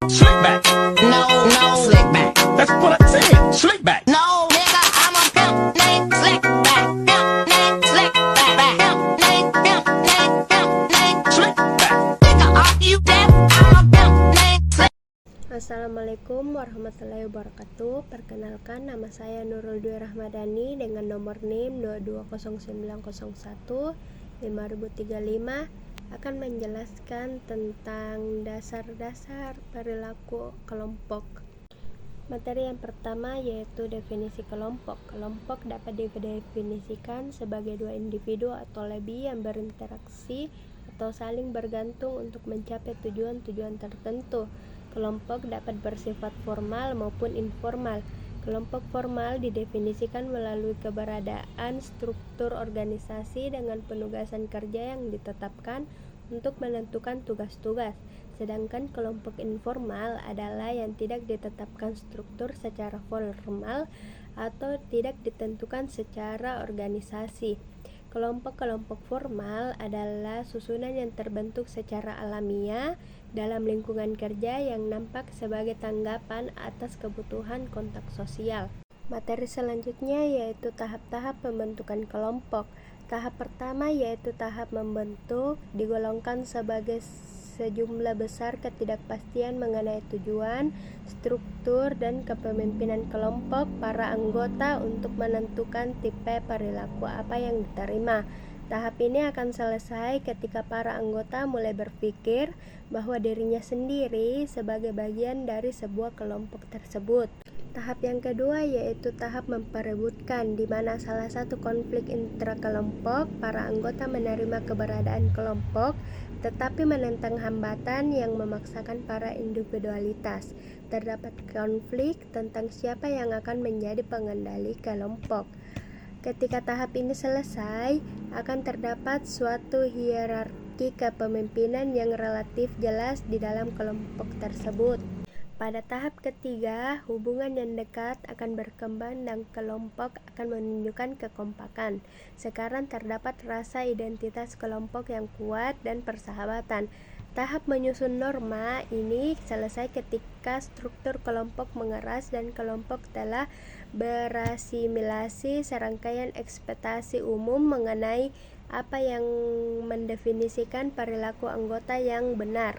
Slick back. No, slick back. That's what I said. Slick back. No, nigga, I'm a pimp named Slick back. Pimp named Slick back. Pimp named Slick back. Nigga, are you deaf? I'm a pimp named Slick. Assalamualaikum warahmatullahi wabarakatuh. Perkenalkan, nama saya Nurul Dwi Rahmadani dengan nomor NIM 220901 5035 akan menjelaskan tentang dasar-dasar perilaku kelompok. Materi yang pertama yaitu definisi kelompok. Kelompok dapat didefinisikan sebagai dua individu atau lebih yang berinteraksi atau saling bergantung untuk mencapai tujuan-tujuan tertentu. Kelompok dapat bersifat formal maupun informal. Kelompok formal didefinisikan melalui keberadaan struktur organisasi dengan penugasan kerja yang ditetapkan untuk menentukan tugas-tugas. Sedangkan kelompok informal adalah yang tidak ditetapkan struktur secara formal atau tidak ditentukan secara organisasi. Kelompok-kelompok formal adalah susunan yang terbentuk secara alamiah dalam lingkungan kerja yang nampak sebagai tanggapan atas kebutuhan kontak sosial. Materi selanjutnya yaitu tahap-tahap pembentukan kelompok. Tahap pertama yaitu tahap membentuk, digolongkan sebagai sejumlah besar ketidakpastian mengenai tujuan, struktur, dan kepemimpinan kelompok para anggota untuk menentukan tipe perilaku apa yang diterima. Tahap ini akan selesai ketika para anggota mulai berpikir bahwa dirinya sendiri sebagai bagian dari sebuah kelompok tersebut. Tahap yang kedua yaitu tahap memperebutkan, di mana salah satu konflik intrakelompok, para anggota menerima keberadaan kelompok tetapi menentang hambatan yang memaksakan para individualitas. Terdapat konflik tentang siapa yang akan menjadi pengendali kelompok. Ketika tahap ini selesai, akan terdapat suatu hierarki kepemimpinan yang relatif jelas di dalam kelompok tersebut. Pada tahap ketiga, hubungan yang dekat akan berkembang dan kelompok akan menunjukkan kekompakan. Sekarang terdapat rasa identitas kelompok yang kuat dan persahabatan. Tahap menyusun norma ini selesai ketika struktur kelompok mengeras dan kelompok telah berasimilasi serangkaian ekspektasi umum mengenai apa yang mendefinisikan perilaku anggota yang benar.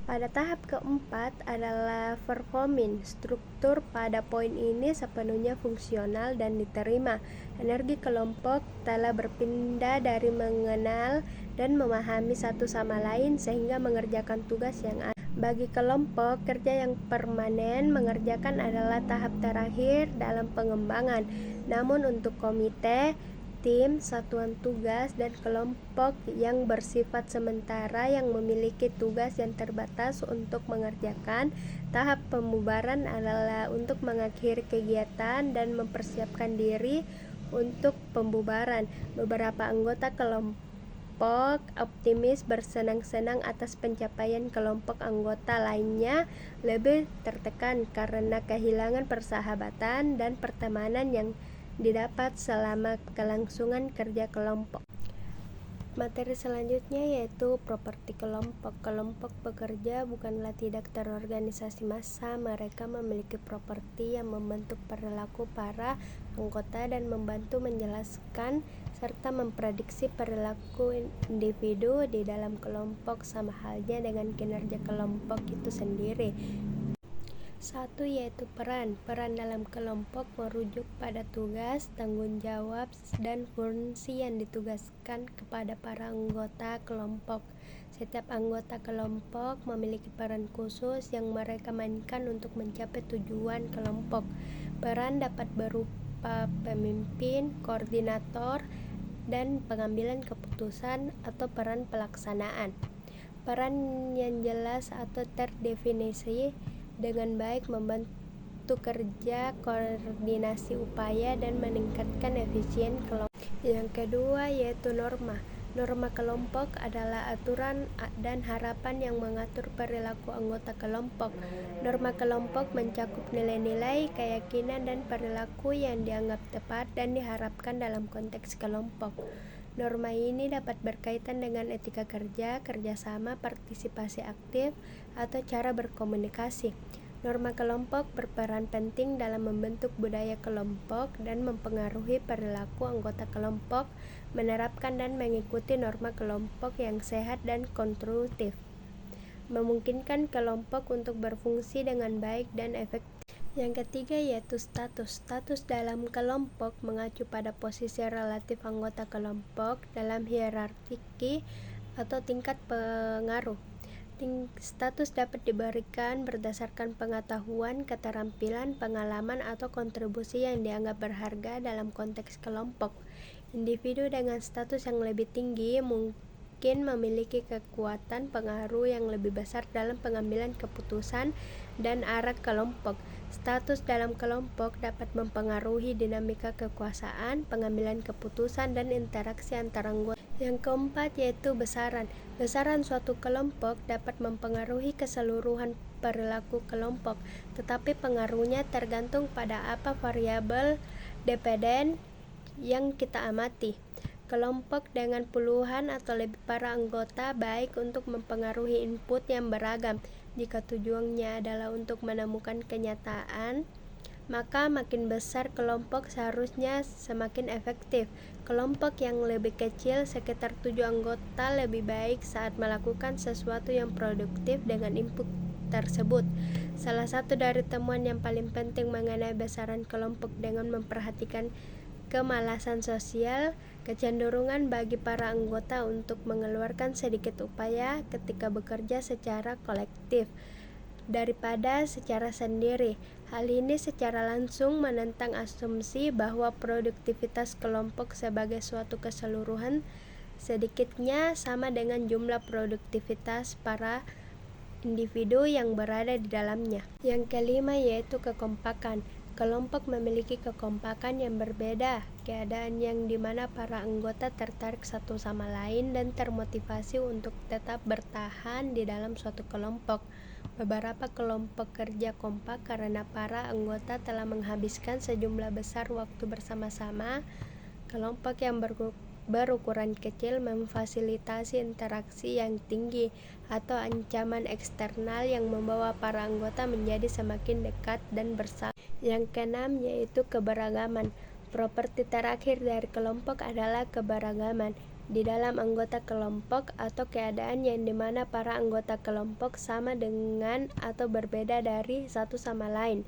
Pada tahap keempat adalah performing. Struktur pada poin ini sepenuhnya fungsional dan diterima. Energi kelompok telah berpindah dari mengenal dan memahami satu sama lain sehingga mengerjakan tugas yang ada. Bagi kelompok, kerja yang permanen mengerjakan adalah tahap terakhir dalam pengembangan. Namun untuk komite, tim, satuan tugas, dan kelompok yang bersifat sementara yang memiliki tugas yang terbatas untuk mengerjakan, tahap pembubaran adalah untuk mengakhiri kegiatan dan mempersiapkan diri untuk pembubaran. Beberapa anggota kelompok optimis bersenang-senang atas pencapaian kelompok anggota lainnya lebih tertekan karena kehilangan persahabatan dan pertemanan yang didapat selama kelangsungan kerja kelompok. Materi selanjutnya yaitu properti kelompok. Kelompok pekerja bukanlah tidak terorganisasi massa, mereka memiliki properti yang membentuk perilaku para anggota dan membantu menjelaskan serta memprediksi perilaku individu di dalam kelompok, sama halnya dengan kinerja kelompok itu sendiri. Satu yaitu peran dalam kelompok merujuk pada tugas, tanggung jawab, dan fungsi yang ditugaskan kepada para anggota kelompok. Setiap anggota kelompok memiliki peran khusus yang mereka mainkan untuk mencapai tujuan kelompok. Peran dapat berupa pemimpin, koordinator, dan pengambilan keputusan atau peran pelaksanaan. Peran yang jelas atau terdefinisi dengan baik membantu kerja koordinasi upaya dan meningkatkan efisien kelompok. Yang kedua yaitu norma. Norma kelompok adalah aturan dan harapan yang mengatur perilaku anggota kelompok. Norma kelompok mencakup nilai-nilai, keyakinan, dan perilaku yang dianggap tepat dan diharapkan dalam konteks kelompok. Norma ini dapat berkaitan dengan etika kerja, kerjasama, partisipasi aktif, atau cara berkomunikasi. Norma kelompok berperan penting dalam membentuk budaya kelompok dan mempengaruhi perilaku anggota kelompok, menerapkan dan mengikuti norma kelompok yang sehat dan konstruktif, memungkinkan kelompok untuk berfungsi dengan baik dan efektif. Yang ketiga yaitu status. Status dalam kelompok mengacu pada posisi relatif anggota kelompok dalam hierarki atau tingkat pengaruh. Status dapat diberikan berdasarkan pengetahuan, keterampilan, pengalaman, atau kontribusi yang dianggap berharga dalam konteks kelompok. Individu dengan status yang lebih tinggi mungkin memiliki kekuatan pengaruh yang lebih besar dalam pengambilan keputusan dan arah kelompok. Status dalam kelompok dapat mempengaruhi dinamika kekuasaan, pengambilan keputusan, dan interaksi antar anggota. Yang keempat yaitu besaran. Besaran suatu kelompok dapat mempengaruhi keseluruhan perilaku kelompok, tetapi pengaruhnya tergantung pada apa variabel dependen yang kita amati. Kelompok dengan puluhan atau lebih para anggota baik untuk mempengaruhi input yang beragam. Jika tujuannya adalah untuk menemukan kenyataan, maka makin besar kelompok seharusnya semakin efektif. Kelompok yang lebih kecil, sekitar 7 anggota, lebih baik saat melakukan sesuatu yang produktif dengan input tersebut. Salah satu dari temuan yang paling penting mengenai besaran kelompok dengan memperhatikan kemalasan sosial, kecenderungan bagi para anggota untuk mengeluarkan sedikit upaya ketika bekerja secara kolektif daripada secara sendiri. Hal ini secara langsung menentang asumsi bahwa produktivitas kelompok sebagai suatu keseluruhan sedikitnya sama dengan jumlah produktivitas para individu yang berada di dalamnya. Yang kelima yaitu kekompakan. Kelompok memiliki kekompakan yang berbeda, keadaan yang dimana para anggota tertarik satu sama lain dan termotivasi untuk tetap bertahan di dalam suatu kelompok. Beberapa kelompok kerja kompak karena para anggota telah menghabiskan sejumlah besar waktu bersama-sama. Kelompok yang berukuran kecil memfasilitasi interaksi yang tinggi atau ancaman eksternal yang membawa para anggota menjadi semakin dekat dan bersama. Yang keenam yaitu keberagaman. Properti terakhir dari kelompok adalah keberagaman di dalam anggota kelompok atau keadaan yang dimana para anggota kelompok sama dengan atau berbeda dari satu sama lain.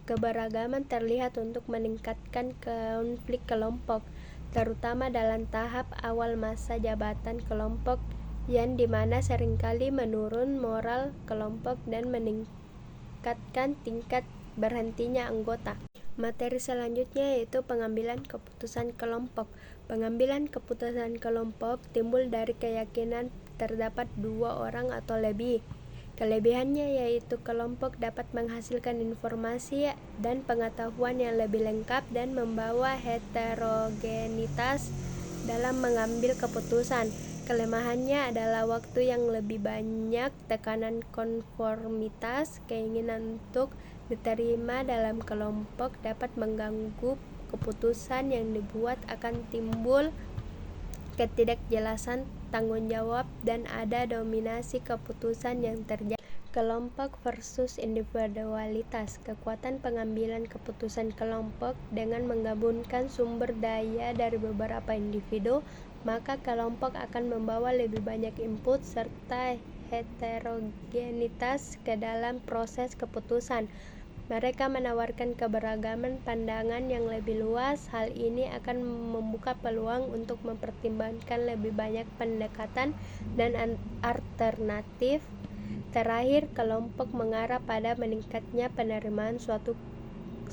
Keberagaman terlihat untuk meningkatkan konflik kelompok, terutama dalam tahap awal masa jabatan kelompok yang dimana seringkali menurun moral kelompok dan meningkatkan tingkat berhentinya anggota. Materi selanjutnya yaitu pengambilan keputusan kelompok. Pengambilan keputusan kelompok timbul dari keyakinan terdapat 2 orang atau lebih. Kelebihannya yaitu kelompok dapat menghasilkan informasi dan pengetahuan yang lebih lengkap dan membawa heterogenitas dalam mengambil keputusan. Kelemahannya adalah waktu yang lebih banyak, tekanan konformitas, keinginan untuk diterima dalam kelompok dapat mengganggu keputusan yang dibuat, akan timbul ketidakjelasan tanggung jawab dan ada dominasi keputusan yang terjadi. Kelompok versus individualitas. Kekuatan pengambilan keputusan kelompok dengan menggabungkan sumber daya dari beberapa individu, maka kelompok akan membawa lebih banyak input serta heterogenitas ke dalam proses keputusan. Mereka menawarkan keberagaman pandangan yang lebih luas. Hal ini akan membuka peluang untuk mempertimbangkan lebih banyak pendekatan dan alternatif. Terakhir, kelompok mengarah pada meningkatnya penerimaan suatu.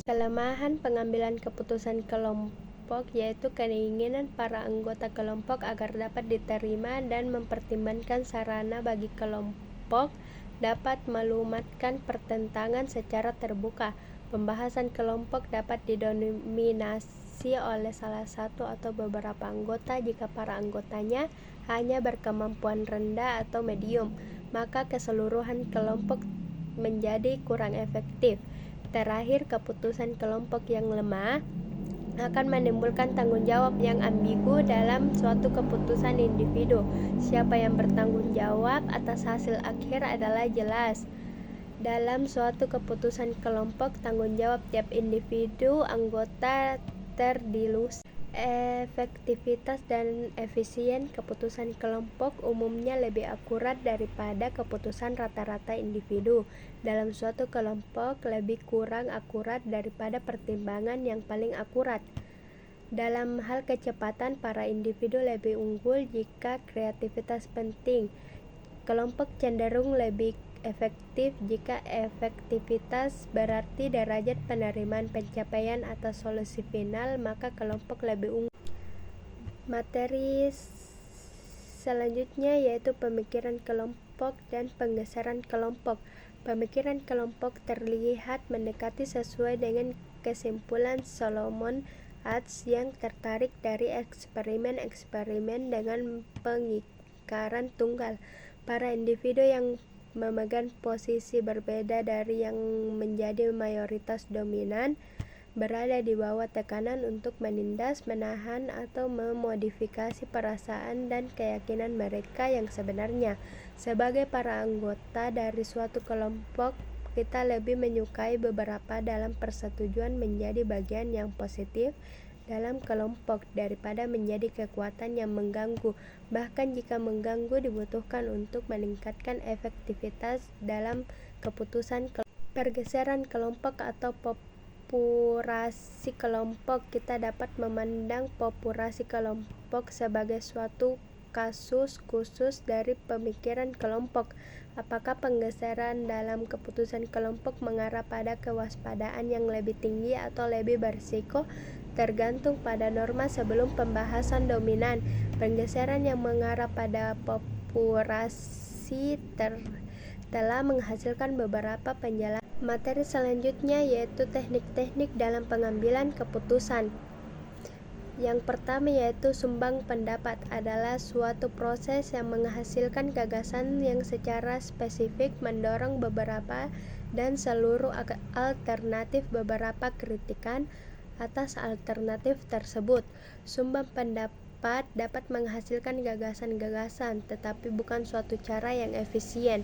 Kelemahan pengambilan keputusan kelompok yaitu keinginan para anggota kelompok agar dapat diterima dan mempertimbangkan sarana bagi kelompok dapat melumatkan pertentangan secara terbuka. Pembahasan kelompok dapat didominasi oleh salah satu atau beberapa anggota. Jika para anggotanya hanya berkemampuan rendah atau medium, maka keseluruhan kelompok menjadi kurang efektif. Terakhir, keputusan kelompok yang lemah akan menimbulkan tanggung jawab yang ambigu dalam suatu keputusan individu. Siapa yang bertanggung jawab atas hasil akhir adalah jelas. Dalam suatu keputusan kelompok, tanggung jawab tiap individu anggota terdilus. Efektivitas dan efisien keputusan kelompok umumnya lebih akurat daripada keputusan rata-rata individu. Dalam suatu kelompok lebih kurang akurat daripada pertimbangan yang paling akurat. Dalam hal kecepatan, para individu lebih unggul jika kreativitas penting. Kelompok cenderung lebih efektif jika efektivitas berarti derajat penerimaan pencapaian atas solusi final, maka kelompok lebih unggul. Materi selanjutnya yaitu pemikiran kelompok dan penggeseran kelompok. Pemikiran kelompok terlihat mendekati sesuai dengan kesimpulan Solomon Asch yang tertarik dari eksperimen-eksperimen dengan pengingkaran tunggal. Para individu yang memegang posisi berbeda dari yang menjadi mayoritas dominan berada di bawah tekanan untuk menindas, menahan, atau memodifikasi perasaan dan keyakinan mereka yang sebenarnya. Sebagai para anggota dari suatu kelompok, kita lebih menyukai beberapa dalam persetujuan menjadi bagian yang positif dalam kelompok daripada menjadi kekuatan yang mengganggu, bahkan jika mengganggu dibutuhkan untuk meningkatkan efektivitas dalam keputusan. Pergeseran kelompok atau populasi kelompok. Kita dapat memandang populasi kelompok sebagai suatu kasus khusus dari pemikiran kelompok. Apakah penggeseran dalam keputusan kelompok mengarah pada kewaspadaan yang lebih tinggi atau lebih berisiko? Tergantung pada norma sebelum pembahasan dominan. Penggeseran yang mengarah pada populasi telah menghasilkan beberapa penjelasan. Materi selanjutnya yaitu teknik-teknik dalam pengambilan keputusan. Yang pertama yaitu sumbang pendapat adalah suatu proses yang menghasilkan gagasan yang secara spesifik mendorong beberapa dan seluruh alternatif beberapa kritikan atas alternatif tersebut. Sumbang pendapat dapat menghasilkan gagasan-gagasan, tetapi bukan suatu cara yang efisien.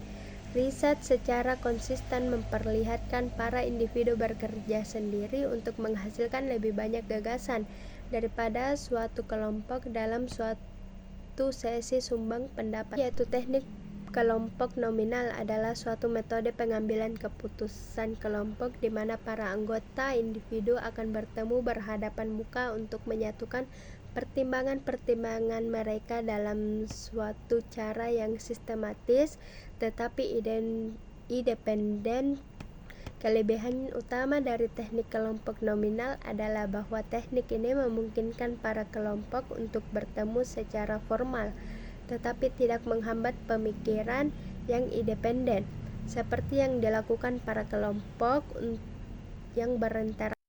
Riset secara konsisten memperlihatkan para individu bekerja sendiri untuk menghasilkan lebih banyak gagasan daripada suatu kelompok dalam suatu sesi sumbang pendapat. Yaitu teknik kelompok nominal adalah suatu metode pengambilan keputusan kelompok di mana para anggota individu akan bertemu berhadapan muka untuk menyatukan pertimbangan-pertimbangan mereka dalam suatu cara yang sistematis tetapi independen. Kelebihan utama dari teknik kelompok nominal adalah bahwa teknik ini memungkinkan para kelompok untuk bertemu secara formal tetapi tidak menghambat pemikiran yang independen, seperti yang dilakukan para kelompok yang berinteraksi